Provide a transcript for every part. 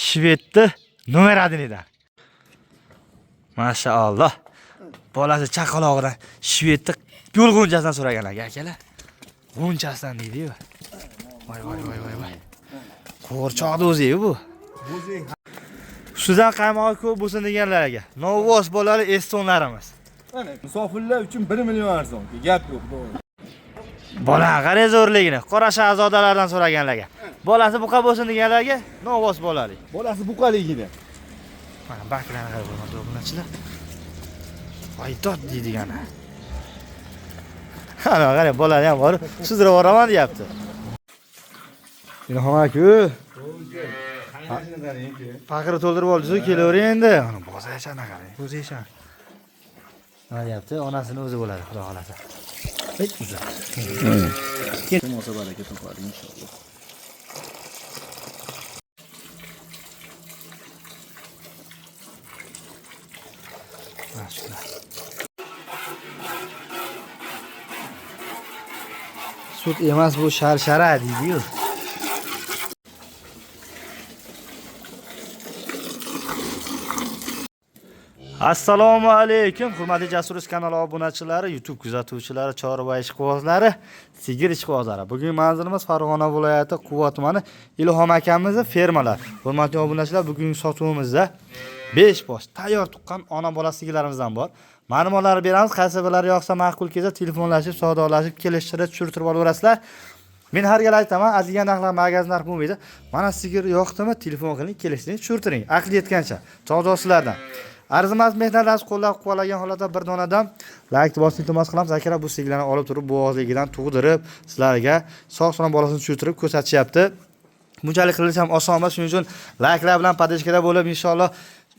Shvedni numeradidan. Mashaalloh. Bolasi chaqalog'idan shvedni yo'l g'unchasidan so'ragan akalar. G'unchasidan deydi-yu. Voy. Qo'rchoqni o'zi-yu bu. Ustidan qaymog'i ko'p bo'lsin deganlarga. Novvos bolali estonlarimiz. Mana musofirlar uchun 1 million arzon. Gap yo'q, to'g'ri. Bola qarang zo'rligini. Qora shahzodalardan so'raganlarga. Bolasi buqa bo'lsin deganlarga novvos bolali. Bolasi buqaligida. Mana baklarni qarab bo'lmadi bunachilar. Voy dod deydigani. Ana qarang bolani ham bor. Sizdirib yuboraman deyapti. Ilhom aka. Faqri to'ldirib oldi-ku, kelavering endi. Ana bozaychani qarang. O'zingcha. Nima deyapti? Onasini o'zi bo'ladi, xudo xolasa. Hech o'zi. Kim olsa baraka topadi inshaalloh. Mashaalloh. Sut emas bu sharshara deydi-yu. Assalomu alaykum, hurmatli Jasur kanali obunachilari, YouTube kuzatuvchilari, chorva ishqibozlari, sigir ishqibozlari. Bugun manzilimiz Farg'ona viloyati Quva tumani Ilhom akamizning fermalar. Hurmatli obunachilar, bugungi sotuvimizda 5 bosh tayyor tuqqan ona bola sigirlarimizdan bor. Ma'lumotlar beramiz, qaysi birlari yoqsa ma'qul kelsa telefonlashib, savdolashib, kelishtirib, tushirtirib olaverasizlar. Men har gal aytaman, azigan narxlar magazin narxi bo'lmaydi. Mana sigir yoqdimi, telefon qiling, kelishtiring, tushirtiring. Aql yetgancha. Savdosizlardan. Arzimas mehnatlarni qo'llab-quvvatlagan holatda bir donadan like bosishni iltimos qilamiz. Akalar bu sigirlarni olib turib, bo'g'ozligidan tug'dirib, sizlarga sog'-salomat bolasini tushirtirib ko'rsatishyapti. Bunchalik qilish ham oson emas, shuning uchun likelar bilan podeshkada bo'lib, inshaalloh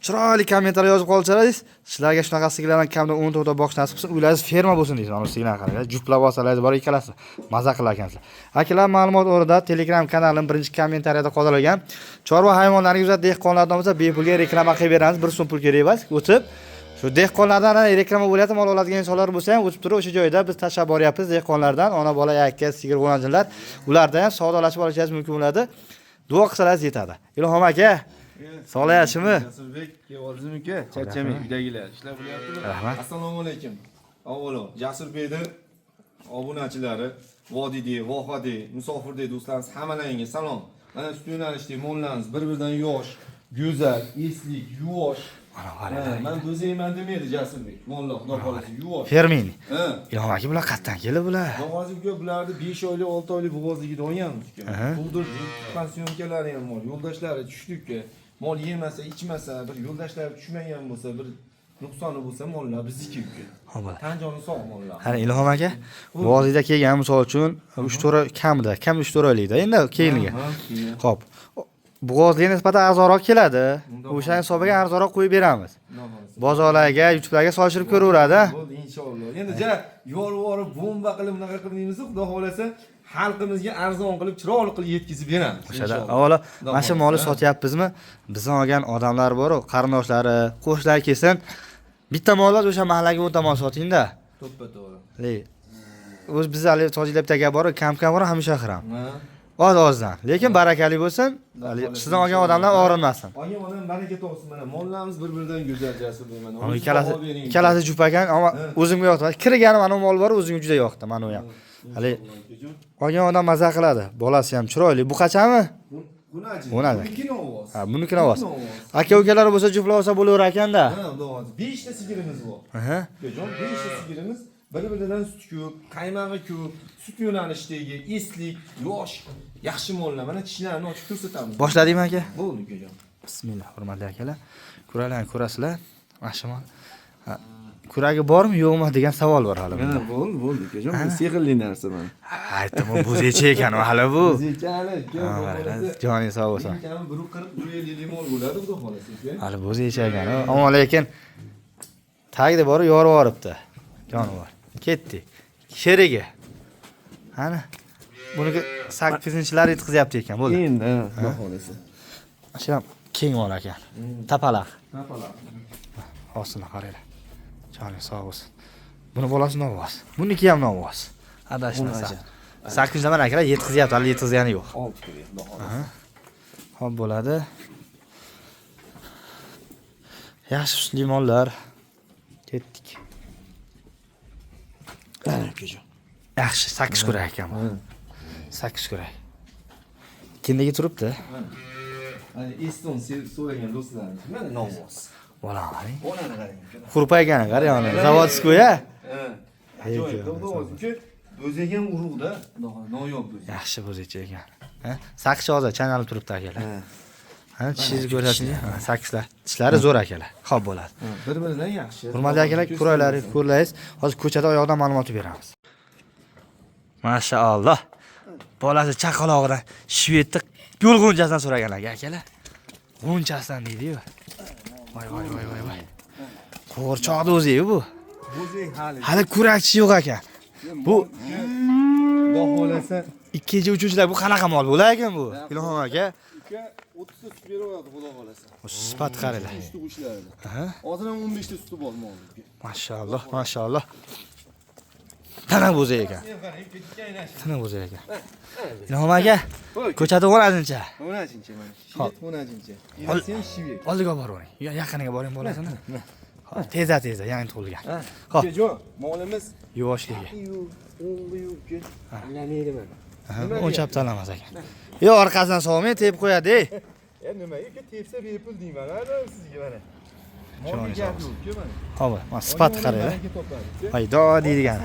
chiroyli kommentariy yozib qolsangiz, sizlarga shunaqa sigirlardan kamida 10 ta boqish nasib qilsin, uylaringiz ferma bo'lsin deysiz. Ana sigirlarni qarang, juplab olsangiz bor ikkalasi. Maza qilar ekansizlar. Akalar, ma'lumot o'rnida Telegram kanalim birinchi kommentariyada qoldirilgan. Chorva hayvonlariga yuzasidan dehqonlardan bo'lsa bepulga reklama qilib beramiz, 1 so'm pul kerak emas. O'tib shu dehqonlardan reklama bo'lyapti, mol oladigan insonlar bo'lsa ham o'tib turib o'sha joyda biz tashlab boryapmiz dehqonlardan, ona bola yakka sigir g'o'najinlar, ularda ham savdolashib olishingiz mumkin bo'ladi. Duo qilsangiz yetadi. Ilhom aka, sog'layapsizmi? Jasurbek, keldingizmi aka? Charchamang, uydagilar ishlar bo'lyaptimi? Rahmat. Assalomu alaykum. Avvalo, Jasurbekning obunachilari, vodiyda, vohada, musofirda do'stlarimiz hammalaringga salom. Mana shu yo'nalishda mollarimiz bir-biridan yosh, go'zal, eslik, yuvosh. Men bo'zayman demaydi Jasurbek. Mollar, xudo xolasa yuvosh. Fermin. Ilhom aka bular qayerdan keldi bular? Hozirgi bularni 5 oylik, 6 oylik bo'g'ozligida olganmiz. Tug'dirdik, pensionkalari ham bor, yo'ldoshlari tushdikka. Mol yemasa, ichmasa, bir yo'ldoshlari tushmagan bo'lsa, bir nuqsoni bo'lsa, mollar bizniki uka. Ho'p. Tanjoni sog' mollar. Qani Ilhom aka, voziyda kelgan misol uchun 3-4 kamida, kam 3-4 oylikda. Endi keyinga. Xo'p. Bo'g'ozga nisbatan arzonroq keladi. O'sha hisobiga arzonroq qo'yib beramiz. Bozorlarga, YouTube'larga solishtirib ko'raveradi. Bo'ldi inshaalloh. Endi ja yorib, bomba qilib, bunaqa qilib deymiz, xudo xolasa xalqimizga arzon qilib, chiroyli qilib yetkazib beramiz. O'shada avvalo mana shu molni sotyapmizmi? Bizdan olgan odamlar bor-ku, qarindoshlari, qo'shnilar kelsin. Bitta mollar o'sha mahallaga o'ta mol soting-da. To'ppa-to'g'ri. O'z bizali tojilabda gap bor, kam-kam bor, hamisha xiram. Oz-ozdan. Lekin barakali bo'lsin. Sizdan olgan odamlar og'rinmasin. Olgan odam baraka topsin. Mana mollarimiz bir-biridan go'zal jasur deyman. Ikkalasi jup ekan, ammo o'zimga yoqdi. Kirgani mana mol bor, o'zimga juda yoqdi, mana u ham. Hali olgan odam maza qiladi. Bolasi ham chiroyli. Bu qachami? Bunachi. Ha, buniki ovoz. Aka-ukalar bo'lsa juftlar olsa bo'laver ekanda. Ha, ovoz. 5 ta sigirimiz bor. Aha. Jon, 5 ta sigirimiz bir-biridan sut ko'p, qaymog'i ko'p, sut yo'nalishdagi eslik, yosh, yaxshi mollar. Mana tishlarini ochib ko'rsatamiz. Boshladingmi aka? Bo'ldi ukajon. Bismillah, hurmatli akalar. Ko'ranglar, ko'rasizlar. Mashmol. Kuragi bormi, yo'qmi degan savol bor hali bunda. Bo'ldi ukajon. Bu sehrli narsa mana. Aytdim, bu bo'zecha ekan hali bu. Bo'zecha, joning sog' bo'lsin. 140-150 mol bo'ladi, xudo xolasa. Hali bo'zecha ekan, ammo lekin tagida bor, yorib yoribdi. Jonivor. Ketdik. Sherigi. Ana. Buniki 8-chilar yetkazyapti ekan, bo'ldi. Endi, xudo xolasa. Shu ham keng mol ekan. Tapalaq. Ostini qaranglar. Joning sog' bo'lsin. Buni bolasi novoz. Buniki ham novoz. Adashmasa. 8-chilar akalar yetkazyapti, hali yetkazgani yo'q. 6 kilogram, xudo xolasa. Xo'p bo'ladi. Yaxshi sutli mollar. Ketdik. Ana ukajon. Yaxshi, 8 kurak ekan bu. 8 kurak. Kindiga turibdi. Ana Eston so'ragan do'stlarimiz. Mana nomus. Bolam. Bolani qarang. Qurpaygan, qarang ona. Zavodskoya. Ajoyib. To'g'ri, o'zi ham urug'da, noyob o'zi. Yaxshi bo'zicha ekan. Ha? Sakkiz hozir chanalib turibdi akalar. Ha, tishingizni ko'rasizmi? Sakkizlar. Tishlari zo'r akalar. Xo'p bo'ladi. Bir-biridan yaxshi. Hurmatli akalar, ko'raylaringiz, ko'rlaysiz. Hozir ko'chada oyoqdan ma'lumot beramiz. Mashaalloh. Bolasi chaqalog'idan shvedni yo'l g'unchasidan so'ragan akalar. G'unchasidan deydi-yu. Voy. Qo'rchoqni o'zi-yu bu. O'zi Hali kurakchi yo'q ekan. Bu Xudo xolasa, ikkinchi uchuvchilar bu qanaqa mol bo'lar ekan bu? Ilhom aka. uka 30 ta sut beryapti xudo xolasa. Sifat qaranglar. Suti qo'shiladi. Aha. Hozir ham 15 ta suti bor molga. Mashalloh. Tana bo'zi ekan. Tana bo'zi ekan. Ilhom aka, ko'chada o'rnasincha. O'rnashincha mana. Shvet o'rnashincha. Sen shvet. Oldiga boravering. Yaqiniga boring bolasini. Hop, tezda, yangi tug'ilgan. Xo'p, Ukajon, molimiz yuvoshligi. o'ng'i yo'q. Aylanmaydi mana. O'lchab tanamas ekan. Yo, orqasidan solmay tepib qo'yadi. Nima, uka tepsa bepul deyman, ana sizga mana. Molga gap yo'q, uka mana. Xo'p, mana sifat qaranglar. Haydo deydigan.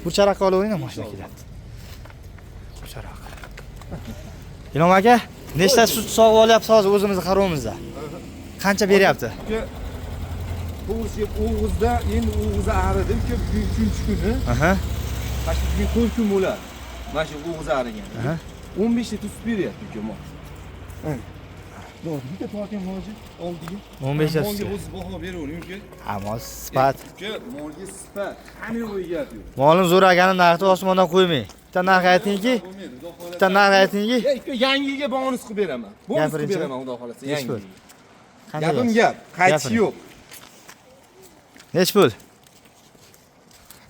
Bu charaqa olavering, mashina kelyapti. Bu charaqa. Ilhom aka, nechta sut sog'ib olyapsiz hozir o'zimizni qarovimizda? Qancha beryapti? O'g'izda, endi o'g'iz aridi, uka, bugun 3-kuni. Aha. Mana shu bugun 4 kun bo'ladi. Mana shu o'g'iz arigan. Aha. 15 ta sut beryapti, uka, mol. To'g'ri, bitta to'g'ri molji oldiga. 15 ta Molga sut. o'zi baho beravering, uka. Ammo sifat. Uka, molga sifat. Hamma yo'q gap yo'q. Molni zo'r akani narxni osmondan qo'ymang. Bitta narx aytingki, bitta narx aytingki. Uka, yangiga bonus qilib beraman. Bonus qilib beraman, xudo xolasa, yangi. Gapim gap, qaytish yo'q. Nech pul?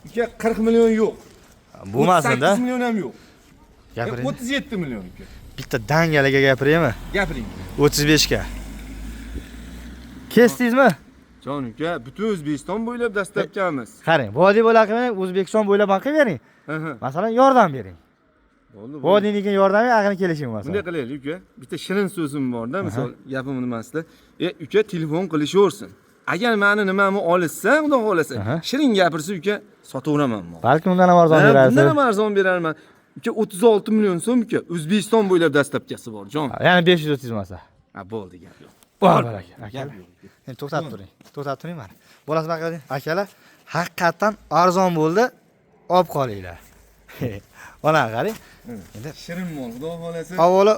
Uka, 40 million yo'q. Bo'lmasin-da. 8 million ham yo'q. Gapiring. 37 million uka. Bitta dangalaga gapiraymi? Gapiring. 35 ga. Kesdingizmi? Jon uka, butun O'zbekiston bo'ylab dastlabkamiz. Qarang, vodiy bo'la qilmang, O'zbekiston bo'ylab ham qilib bering. Masalan, yordam bering. Bo'ldi. Vodiynikiga yordam bering, aqlni kelishing masalan. Bunday qilaylik uka. Bitta shirin so'zim borda, misol gapim nimasida. Uka, telefon qilishaversin. Agar meni nimani olishsa, xudo xolasa, shirin gapirsa uka, sotaveraman. Balki undan ham arzon berasiz. Undan ham arzon beraman. Uka, 36 million so'm uka, O'zbekiston bo'ylab dastlabkasi bor, jon. Ya'ni 530 masa. Ha, bo'ldi gap yo'q. Bor aka. Endi to'xtatib turing. To'xtatib turing mana. Bolasi baqa deng. Akalar, haqiqatan arzon bo'ldi. Olib qolinglar. Mana qarang. Endi shirin mol, xudo xolasa. Avvalo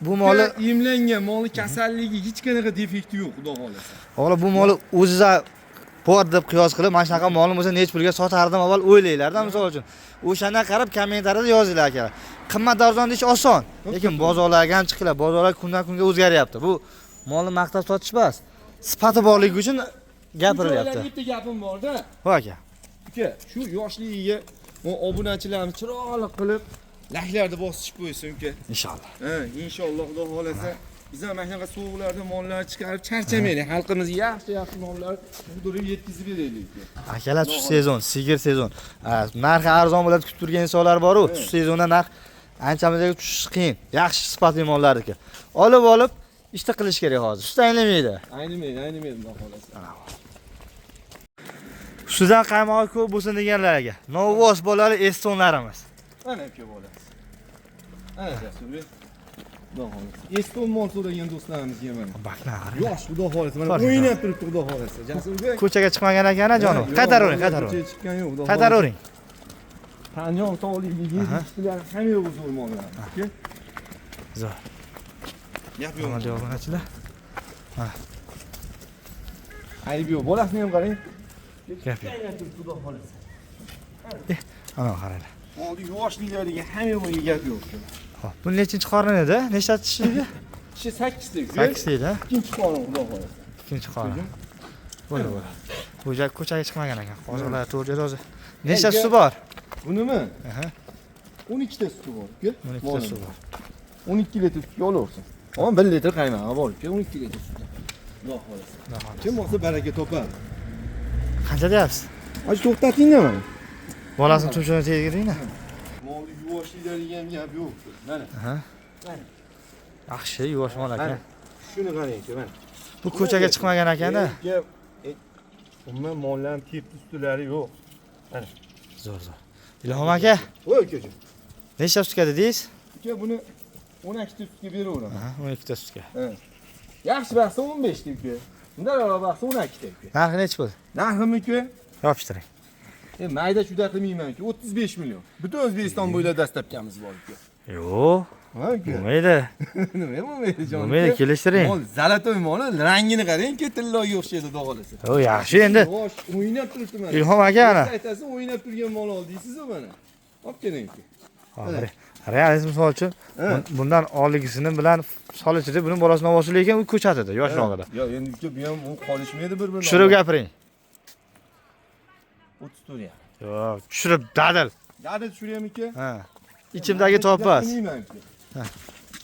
bu molni emlangan, molni kasalligi hech qanaqa defekti yo'q, xudo xolasa. avvalo bu molni o'ziza bor deb qiyos qilib, mana shunaqa molni bo'lsa nech pulga sotardim avval o'ylanglar-da, misol uchun. O'shana qarab kommentariyada yozinglar akalar. Qimmat arzon deyish oson, lekin bozorlarga ham chiqinglar. Bozorlar kundan kunga o'zgaryapti. Bu molni maqtab sotish emas, sifati borligi uchun gapirilyapti. Bitta gapim bor-da. Voy aka. Uka, shu yoshligiga obunachilarimiz chiroyli qilib laklarni bosib qo'ysin uka. Inshaalloh. Inshaalloh xudo xolasa. Biz ham mana shunaqa sovuqlarda mollar chiqarib charchamaylik. Xalqimizga yaxshi mollar qurdirib yetkazib beraylik. Akalar shu sezon, sigir sezon. Narxi arzon bo'ladi kutib turgan insonlar bor-ku. Shu sezonda narx anchamizaga tushish qiyin. Yaxshi sifatli mollarniki. Olib ishda qilish kerak hozir. Sut aylamaydi. Aylamaydi xudo xolasa. Sizdan qaymog'i ko'p bo'lsin deganlarga. Novvoz bolali estonlarimiz. Mana uka bo'ladi. Ana Jasur. Xudo xolasa. Eston mol so'ragan do'stlarimizga mana. Bakna qarang. Yosh xudo xolasa. Mana o'ynab turibdi xudo xolasa. Jasurga. Ko'chaga chiqmagan ekan jonim. Qaytaravering. Ko'chaga chiqqan yo'q xudo xolasa. Qaytaravering. Tanyon tog'ligi, yezishlar hamma yo'q zo'r mollar. Uka. Zo'r. Gap yo'q. Mana obunachilar. Ayb yo'q. Bolasini ham qarang. Gap yo'q. Xudo xolasa. Ana qaranglar. Molni yoshliklariga hamma yo'q gap yo'q. Xo'p, bu nechinchi qorin edi? Nechta tishligi? Kishi 8 ta. 8 ta edi. Ikkinchi qorin xudo xolasa. Ikkinchi qorin. Bo'ldi. Bu joy ko'chaga chiqmagan ekan. Hozirlar to'rga hozir. Nechta suti bor? Bunimi? Aha. 12 ta suti bor. 12 ta suti bor. 12 litr sutga olaversin. Ama 1 litr qaymog'i bor. 12 litr sut. Xudo xolasa. Kim olsa baraka topadi. Qancha deyapsiz? Hozir to'xtatinglar mana. Bolasini tumshug'ini tegdiringda. Molni yuvoshliklarga ham gap yo'q. Mana. Aha. Mana. Yaxshi, yuvosh mol ekan. Shuni qarang-ku, mana. Bu ko'chaga chiqmagan ekanda. Umuman mollarning tep ustilari yo'q. Mana. Zo'r. Ilhom aka, Voy ukajon. necha sutka dedingiz? Uka buni 12 ta sutga beraveraman. Aha, 12 ta sutka. Yaxshi bahsa 15 ta uka. Undan a'lo bahsa 12 ta uka. Narxi necha bo'ldi? Narximi uka? Yopishtiring. Mayda juda qilmayman uka. 35 million. Butun O'zbekiston bo'ylab dastlabkamiz bor uka. Yo'q. Ha uka. Bo'lmaydi. Nima bo'lmaydi jon? Bo'lmaydi, kelishtiring. Mol zalatoy mol, rangini qarang-ku, tilloga o'xshaydi xudo xolasa. O, yaxshi endi. Yosh, o'ynab turibdi mana. Ilhom aka ana. Aytasiz, o'ynab turgan mol oldingiz-ku mana. Olib keling uka. Hozir. Realizm misol uchun bundan oldingisini bilan solishtirib, buni bolasini olib lekin u ko'chatida, yoshrog'ida. Yo'q, endi uka bu ham u qolishmaydi bir-biridan. Tushirib gapiring. 34 ya. Yo'q, tushirib dadil. Dadil tushiraymi uka? Ha. Ichimdagi topas.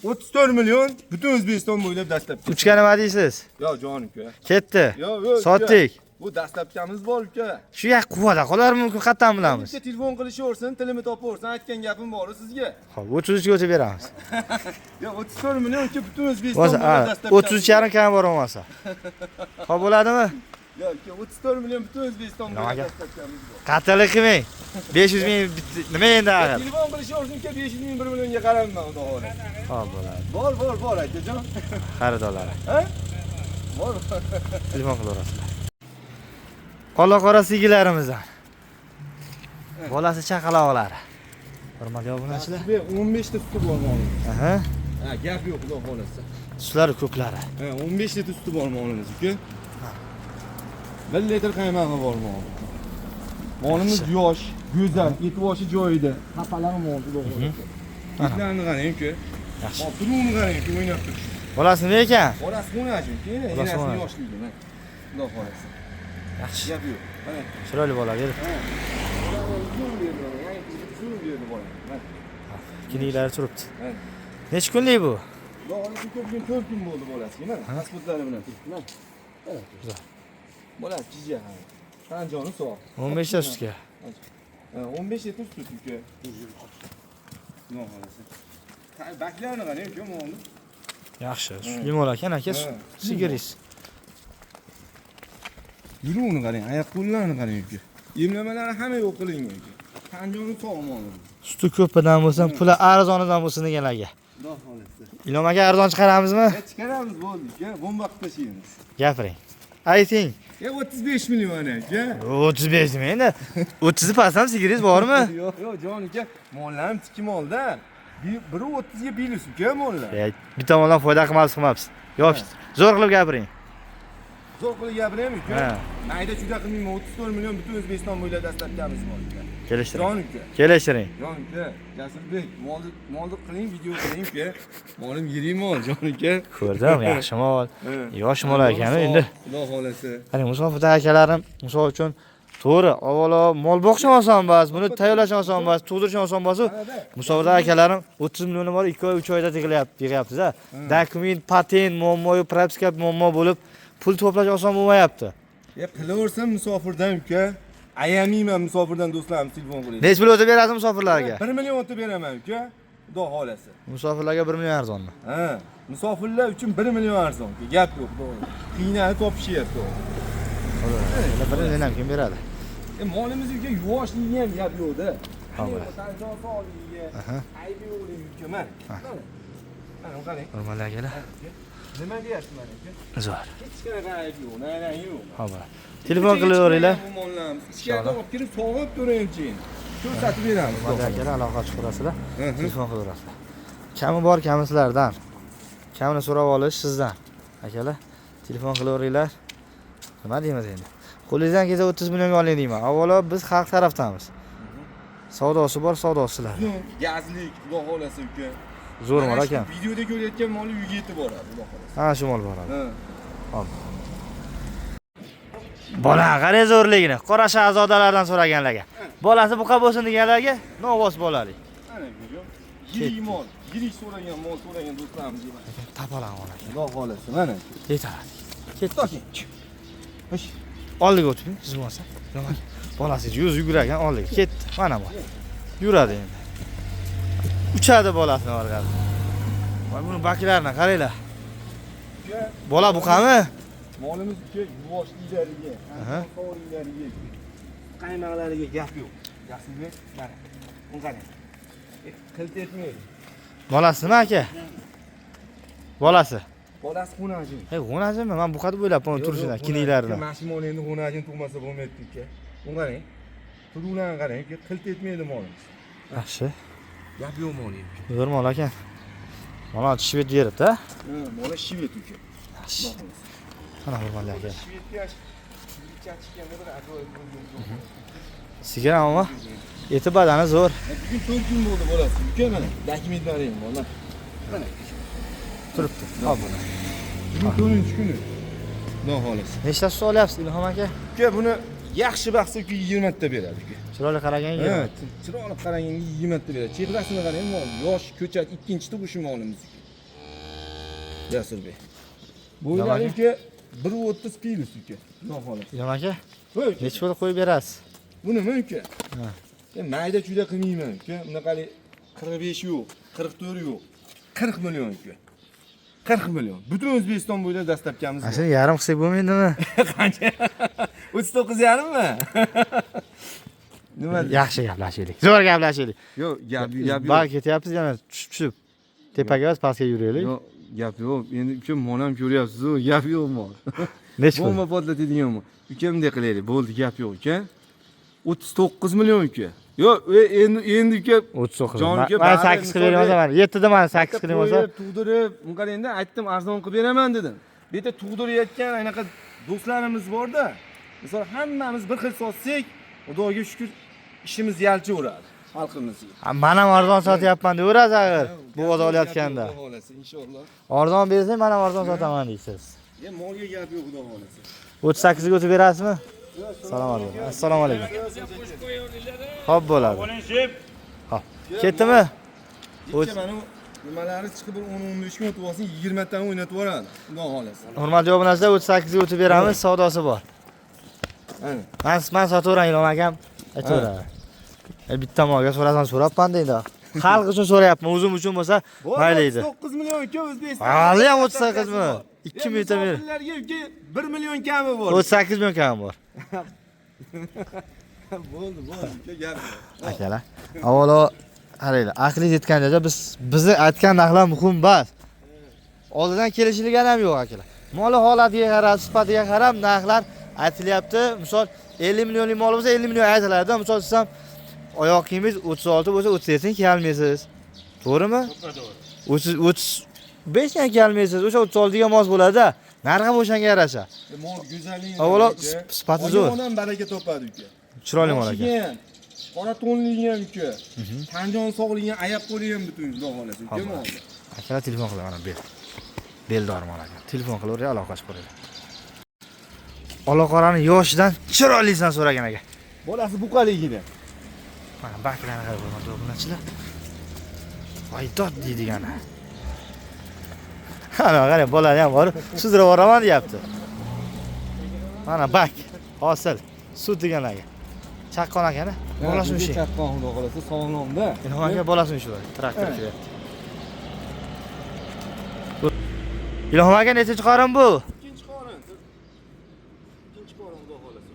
34 million butun O'zbekiston bo'ylab dastlabki. Uchga nima deysiz? Yo'q, jon uka. Ketdi. Yo'q. Sotdik. Bu dastlabkamiz bor uka. Shu yak quvada qolarmi mumkin, qattan bilamiz. Bitta telefon qilishaversin, tilimni topaversin, aytgan gapim bor sizga. Xo'p, 33 gacha beramiz. Yo'q, 34 million uka butun O'zbekiston Bo'lsa, bo'ylab dastlabki. 33 yarim kam bor bo'lmasa. Xo'p, bo'ladimi? Yo'q, uka 34 million butun O'zbekiston bo'ylab Nimaga? dastlabkamiz bor. Qattiqlik qilmang. 500 ming nima endi axir? Telefon qilishaversin uka, 500 ming 1 millionga qaramayman xudo xolasa. Xo'p, bo'ladi. Bor akajon. Xaridorlari. Ha? Bor. Telefon qilaverasizlar. Qola qora sigilarimizdan. Bolasi chaqaloqlari. Hurmatli obunachilar. 15 ta suti bor molimiz. Aha. Ha, gap yo'q xudo xolasa. Sutlari ko'klari. Ha, 15 litr suti bor molimiz uka. 1 litr qaymog'i bor mol. Molimiz yosh, go'zal, etiboshi joyida. Qapalari mol xudo xolasa. Itlarni qarang uka. Yaxshi. Hop, turuvni qarang uka, o'ynab turibdi. Bolasi nima ekan? Bolasi qo'najin, keyin Bolasi enasi qo'naj. yoshligi mana. Xudo xolasa. Yaxshi. Gap yo'q. Mana. Chiroyli bola berib. Kiniklari turibdi. Necha kunlik bu? Bolasi ko'p kun 4 kun bo'ldi bolasiga. Mana pasportlari bilan turibdi. Mana. Güzel. Bolasi jija. Tanjoni sog'. 15 ta sutga. 15 litr sut uka. Xudo xolasa. Baklarni qarang uka molni. Yaxshi. Limon ekan aka, sigiringiz. Yuruvni qarang, oyoq qo'llarini qarang uka. Emlamalari hamma yo'q qilingan uka. Tanjoni sog' molni. Suti ko'pidan bo'lsin, puli arzonidan bo'lsin deganlarga. Xudo xolasa. Ilhom aka arzon chiqaramizmi? Chiqaramiz bo'ldi uka, bomba qilib tashlaymiz. Gapiring. Ayting. 35 million aka. 35 nima endi? 30 pasam sigiringiz bormi? Yo'q, jon uka, mollarim tikki molda. Biri 30 ga bilis uka mollar. Bir tomondan foyda qilmabsiz. Yo'q, zo'r qilib gapiring. Zo'r qilib gapiraymi uka? Ha. Mayda juda qilmayman, 34 million butun O'zbekiston bo'ylab dastlabkamiz bor uka. Kelishtiring. Jon uka. Kelishtiring. Jon uka, Jasurbek, molni qiling, video qiling uka. Molim yirik mol, jon uka. Ko'rdim, yaxshi mol. Yosh mol ekan endi. Xudo xolasa. Qarang, musofirda akalarim, misol uchun to'g'ri, avvalo mol boqish oson emas, buni tayyorlash oson emas, tug'dirish oson emas. Musofirda akalarim 30 million bor, 2 oy, 3 oyda yig'yapti-da. Dokument, patent, muammo, propiska muammo bo'lib, pul to'plash oson bo'lmayapti. Qilaversam musofirdan uka. Ayamayman musofirdan do'stlarim telefon qiling. Nech pul o'tib berasiz musofirlarga? 1 million o'tib beraman uka. Xudo xolasa. Musofirlarga 1 million arzonmi? Ha, musofirlar uchun 1 million arzon. Gap yo'q, xudo. Qiynalib topishyapti. Birini ham kim beradi? Molimiz uka yuvoshligi ham gap yo'q-da. Ha, bo'ladi. Tanjoni sog'ligiga, aybi yo'qligi uka mana. Mana qarang. Hurmatli akalar. Nima deyapsiz mana uka? Zo'r. Hech qanaqa ayb yo'q, nayran yo'q. Ha, bo'ladi. Telefon qilaveringlar. Bu mollarni ichkariga olib kirib sog'ib turingchi. Ko'rsatib beramiz. Hurmatli akalar, aloqa chiqarasizlar. Telefon qilaverasizlar. Kami bor, kami sizlardan. Kamini so'rab olish sizdan. Akalar, telefon qilaveringlar. Nima deymiz endi? Qo'lingizdan kelsa 30 millionga oling deyman. Avvalo biz xalq tarafdamiz. Savdosi bor, savdosi sizlar. Gazlik, xudo xolasa uka. Zo'r mol ekan. Videoda ko'rayotgan moli uyga yetib boradi, xudo xolasa. Ha, shu mol boradi. Hop. Bola qarang zo'rligini. Qora shahzodalardan so'raganlarga. Bolasi buqa bo'lsin deganlarga novvos bolali. Ana ko'rib. Yirik mol, yirik so'ragan mol so'ragan do'stlarimiz. Tapalan bola ekan. Xudo xolasa, mana. Yetadi. Ketdi. Oldiga o'tib, siz bo'lsa. Bolasiz yuz yuguragan oldiga ketdi. Mana bu. Yuradi endi. Uchadi bolasini orqasidan. Voy buni baklarini qaranglar. Bola buqami? Molimiz yuvosh ilariga, sovuq ilariga, qaymaqlariga gap yo'q. Jasurbek, mana. Buni qarang. Qilt etmaydi. Bolasimi aka? Bolasi. Bolasi xunajin. Xunajinmi? Men buqadi bo'ylab buni turishidan, kiniklarini. Mashmol endi xunajin tug'masa bo'lmaydi uka. Buni qarang. Turuqlarni qarang, qilt etmaydi molimiz. Yaxshi. Gap yo'q molim. Zo'r mol ekan. Mana shvet beribdi-a? Mola shvet uka. Yaxshi. Mana bu mol aka. Shvetga chachishganda bir ajoyib bo'lgan. Sigarammi? Eti badani zo'r. Bugun 4 kun bo'ldi bolasi. Uka mana dokumentlarim bor. Mana. Turibdi. Hop buni. Bugun 4-kuni. Xudo xolasa. Nechta sut olyapsiz Ilhom aka? Uka buni yaxshi baxsa 20 ta beradi uka. Chiroyli qaraganga. Chiroyli qaraganga 20 ta beradi. Chehrasini qarang, yosh, ko'chat, ikkinchi tug'ish molimiz. Jasurbek. Bo'ylari uka 1.30 plus uka. Xudo xolasa. Ilhom aka, Voy, necha pul qo'yib berasiz? bunimi uka? Ha. Mayda juda qilmayman uka. Bunaqali 45 yo'q, 44 yo'q. 40 million uka. 40 million. Butun O'zbekiston bo'ylab dastlabkamiz. Asli yarim qilsak bo'lmaydimi? Qancha? 39 yarimmi? Nima? Yaxshi gaplashaylik. Zo'r gaplashaylik. Yo'q, gap yo'q. Bak ketyapsiz yana tushib. Tepaga emas, pastga yuraylik. Yo'q, gap yo'q. Endi ukam molam ko'ryapsiz-ku, gap yo'q mol. Necha pul? Bomba portlatadigan mol. Ukamdek qilaylik. Bo'ldi, gap yo'q uka. 39 million uka. Yo'q, endi uka 39. Jon uka, Men 8 qilib beraman mana. 7 da mana 8 qilib olsa. Tug'dirib, bunga endi aytdim, arzon qilib beraman dedim. Bu yerda tug'dirayotgan anaqa do'stlarimiz bor-da. Misol hammamiz bir xil sotsak, Xudoga shukr, ishimiz yalchaveradi xalqimizga. Men ham arzon sotyapman deyverasiz axir. Bu bozor olayotganda. Xudo xolasa, inshaalloh. Arzon bersang, men ham arzon sotaman deysiz. Molga gap yo'q, Xudo xolasa. 38 ga o'tib berasizmi? Assalomu alaykum. Assalomu alaykum. Xo'p bo'ladi. Xo'p. Ketdimi? Mana nimalari chiqib bir 10-15 kun o'tib olsin, 20 tani o'ynatib yuboradi. Xudo xolasa. Hurmatli obunachilar, 38 ga o'tib beramiz, savdosi bor. Mana. Men sotaveraman Ilhom akam. Aytaveraman. Bitta molga so'rasam so'rabman deydi. Xalq uchun so'rayapman, o'zim uchun bo'lsa mayli edi. 9 million uka O'zbekiston. Hali ham 38 mi? 2 minutda ber. Musofirlarga uka 1 million kami bor. 38 million kam bor. Bo'ldi, uka gap. Akalar, avvalo qaranglar, aqli yetgan joyda bizni aytgan narxlar muhim emas. Oldidan kelishilgan ham yo'q akalar. Mol holatiga qarab, sifatiga qarab narxlar aytilyapti. Misol 50 millionlik mol bo'lsa 50 million aytiladi. Misol siz ham oyoq kiyimingiz 36 bo'lsa 37 kelmaysiz. To'g'rimi? To'g'ri. 35 ga kelmaysiz. O'sha 36 ga mos bo'ladi-da. Narxi o'shanga yarasha. Mol go'zalligi. Avvalo sifati zo'r. Onam baraka topadi uka. Chiroyli mol ekan. Qora to'nligi ham uka. Tanjon sog'ligi ham, oyoq qo'li ham butun, xudo xolasa uka mol. Akalar telefon qilaman mana bel. Beldor mol ekan. Telefon qilaverib aloqa qilib qo'yadi. Aloqalarni yoshidan chiroylisan so'ragan ekan. Bolasi buqaligida. Mana baklarni qarab qo'yman do'g'rinachilar. Voydod deydigani. Ana qarang, bolani ham bor, suzdirib yuboraman deyapti. Mana bak, hosil, sut degan ekan. Chaqqon akani, bolasini ushing. Chaqqon xudo xolasa sog'lomda. Ilhom aka bolasini ushlaydi, traktor kiryapti. Ilhom aka nechinchi qorin bu? Ikkinchi qorin. Ikkinchi qorin xudo xolasa.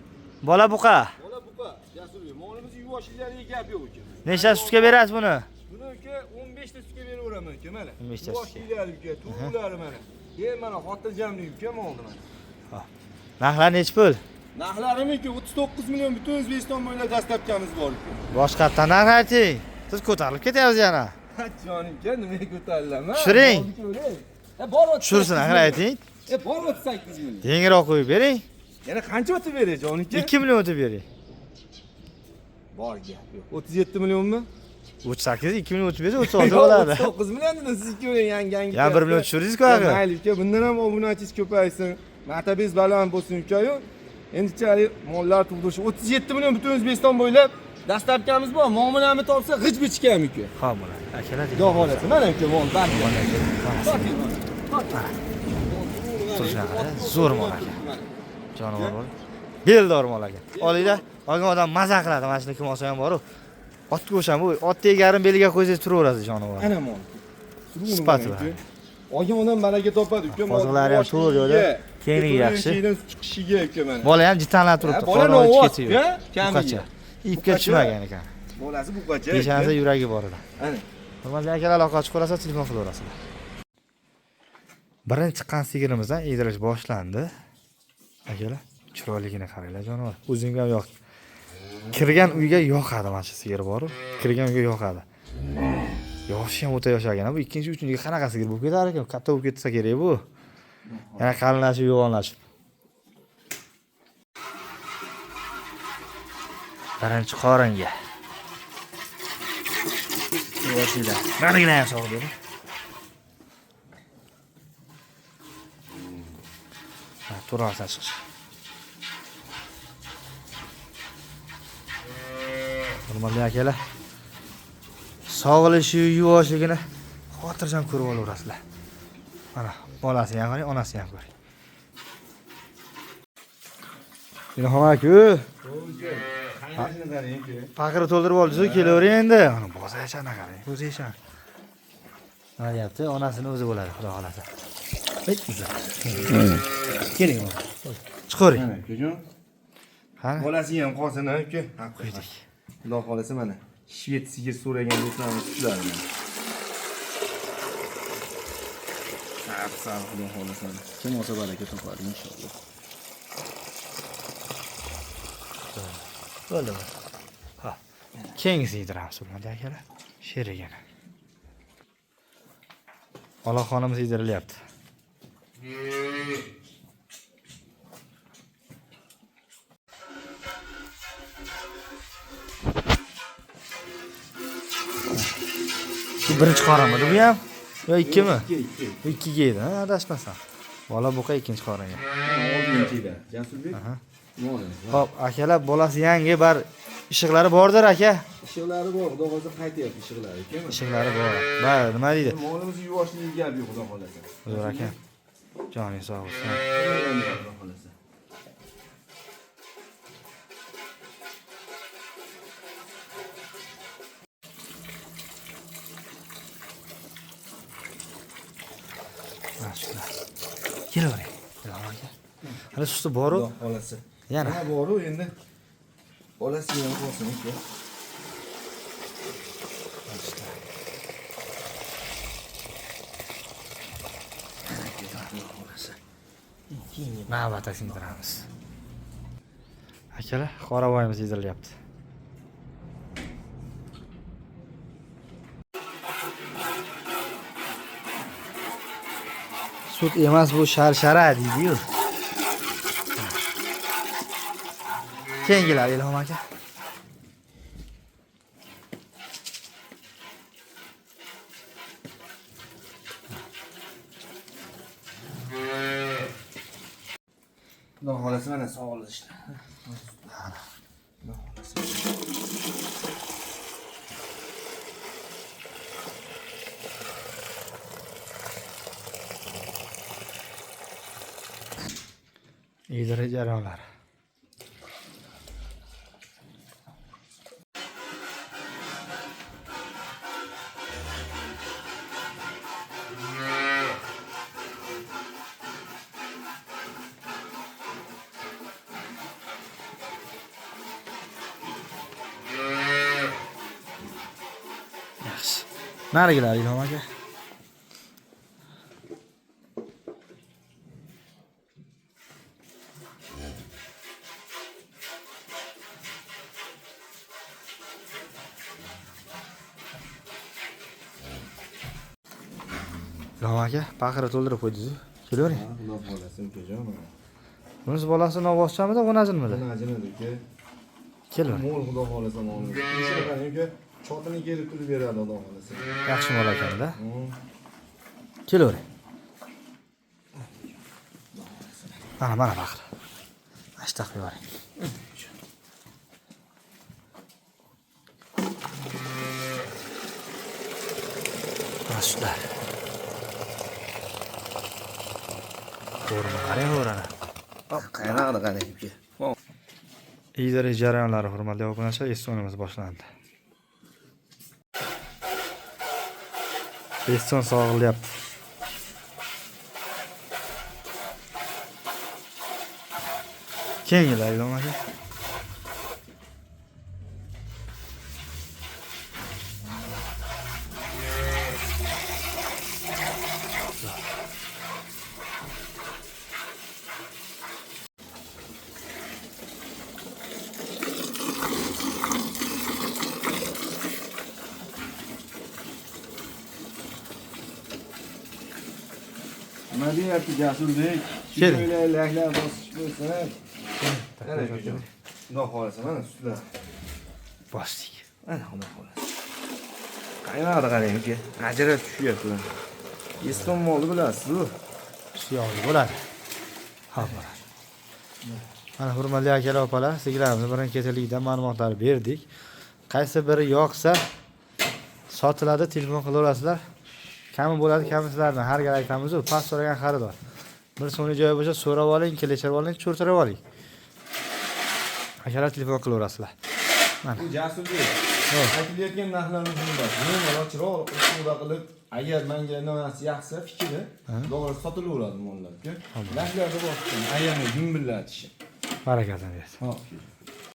Bola buqa. Bola buqa, Jasurbek, molimiz yuvoshliklariga gap yo'q uka. Nechta sutga berasiz buni? Buni uka 15 ta sutga beraveraman uka mana. 15 ta sutga. Yuvoshliklari uka, tug'ulari mana. Mana xotirjamlik uka moldi mana. Narxlar nechi pul? Narxlarimi uka 39 million butun O'zbekiston bo'ylab dastlabkamiz bor uka. Boshqatdan narx ayting. Siz ko'tarilib ketyapsiz yana. Jonim uka, nimaga ko'tarilaman? Tushiring. Bor Tushirsin, axir ayting. bor 38 million. Yengiroq qo'yib bering. Yana qancha o'tib beray jonim uka? 2 million o'tib bering. Bor gap yo'q. 37 millionmi? 38, 2 million o'tib bersa 36 bo'ladi. 39 million dedim siz ikki yangi. Ya 1 million tushirdingiz-ku axir. Mayli uka, bundan ham obunachingiz ko'paysin. Martabingiz baland bo'lsin uka-yu. Endichalik mollar tug'dirish 37 million butun O'zbekiston bo'ylab dastlabkamiz bor. Muomalani topsa g'ij-bichga ham uka. Ha bo'ladi. Akalar. Xudo xolasa. Mana uka mol barcha. turishini qara. Zo'r mol ekan. Jonivor bor. Beldor mol ekan. Olinglar, olgan odam maza qiladi. Mana shuni kim olsa ham bor-ku. Otga o'xsham, bu ot tegarini beliga qo'ysangiz turaveradi jonivor. Ana mol. Sifati bor. Olgan odam baraka topadi uka. Qo'ziqlari ham to'g'ri joyda. Kengi yaxshi. Chiqishiga uka mana. Bola ham jitanlanib turibdi. Bola novoz, Buqacha. Ipga tushmagan ekan. Bolasi buqacha. Peshanasi yuragi bor edi. Ana. Hurmatli akalar, aloqa ochib qolsa telefon qilaverasizlar. Birinchi chiqqan sigirimizdan yedirish boshlandi. Akalar, chiroyligini qaranglar jonivor. O'zimga ham yoqdi. Kirgan uyga yoqadi mana shu sigir bor. Kirgan uyga yoqadi. Yoshi ham o'ta yosh ekan. Bu ikkinchi, uchinchiga qanaqa sigir bo'lib ketar ekan? Katta bo'lib ketsa kerak bu. Yana qalinlashib, yo'g'onlashib. Birinchi qoringa. Yoshida. Narigina ham sog' dedi. Ha, turasa chiqish. Hurmatli akalar, sog'lishi, yuvoshligini xotirjam ko'rib olaverasizlar. Mana bolasi ham qarang, onasi ham qarang. Ilhom aka, faqir to'ldirib oldiz-ku, kelavering endi. Ana bozaychana qarang, o'zaychan. Nima deyapti? Onasini o'zi bo'ladi, xudo xolasa. Hech uzat. Keling. Chiqaring. Mana akajon. Ha? Bolasi ham qolsin aka. Ha, qo'ydik. Xudo xolasa mana shved sigir so'ragan do'stlarimiz shular. Sap, xudo xolasa. Kim olsa baraka topadi inshaalloh. Bo'ldimi? Ha. Keyingisi yediramiz, hurmatli akalar. Sherigini. Olaxonimiz yedirilyapti. Bu birinchi qoramidi bu ham? Yo ikkimi? Bu ikkiga edi, ha, adashmasam. Bola buqa ikkinchi qoringa. Oltinchida. Jasurbek. Aha. Mo'l. Hop, akalar, bolasi yangi bar ishiqlari bordir aka. Ishiqlari bor, xudo xolasa qaytyapti ishiqlari, kim? Ishiqlari bor. Bari nima deydi? Molimiz yuvoshligi gap yo'q, xudo xolasa. Zo'r aka. Joning sog' bo'lsin. Xudo xolasa. Mashaalloh. Kelavering. Hali suti bor-ku. Xudo xolasa. Yana bor-ku endi. Bolasi ham qolsin uka. navbatda sindiramiz. Akalar, qoravoyimiz yedirilyapti. Sut emas, bu sharshara deydi-yu. Kengilar Ilhom aka. Xudo xolasa mana sog'lashdi. Yedirish jarayonlari. Yaxshi. Narigilar Ilhom aka. Ilhom aka, paqira to'ldirib qo'ydingiz. Kelavering. Xudo xolasa ukajon. Bunisi bolasi novvoschamidi, g'unajinmidi? G'unajinmidi uka. Kelavering. Mo'l xudo xolasa molimiz. Ishini qarang uka. Chotini kelib turib beradi xudo xolasa. Yaxshi mol ekan-da. Kelavering. Mana paqir. Ashta qilib yuboring. Mashlar. Ko'rma, qarayverana. Hop, qaynadi qarayki. Idora jarayonlari hurmatli obunachilar, Estonimiz boshlandi. Eston sog'ilyapti. Kengaylar ilomaki. Nima deyapti Jasurbek? Keling. Shunday laklar bosib qo'ysa. Qarayki. Xudo xolasa mana sutlar. Boshlik. Mana xudo xolasa. Qaynadi qarayki. Ajrab tushyapti. Eston molni bilasiz-ku. Suyog'i bo'ladi. Ha, bo'ladi. Mana hurmatli akalar, opalar, sizlarga birin-ketinlikdan ma'lumotlar berdik. Qaysi biri yoqsa sotiladi, telefon qilaverasizlar. Kami bo'ladi, kami sizlardan har gal aytamiz-ku, past so'ragan xaridor. Bir so'nggi joyi bo'lsa so'rab oling, kelishib oling, cho'rtirib oling. Akalar telefon qilaverasizlar. Bu Jasurbek. Aytilayotgan narxlarimizni bor. Men ochroq usulda qilib, agar menga narsa yaxshi fikri, to'g'ri sotilaveradi mollarga. Narxlarda bor. Ayani gumbillatishi. Barakatan bersin. Hop.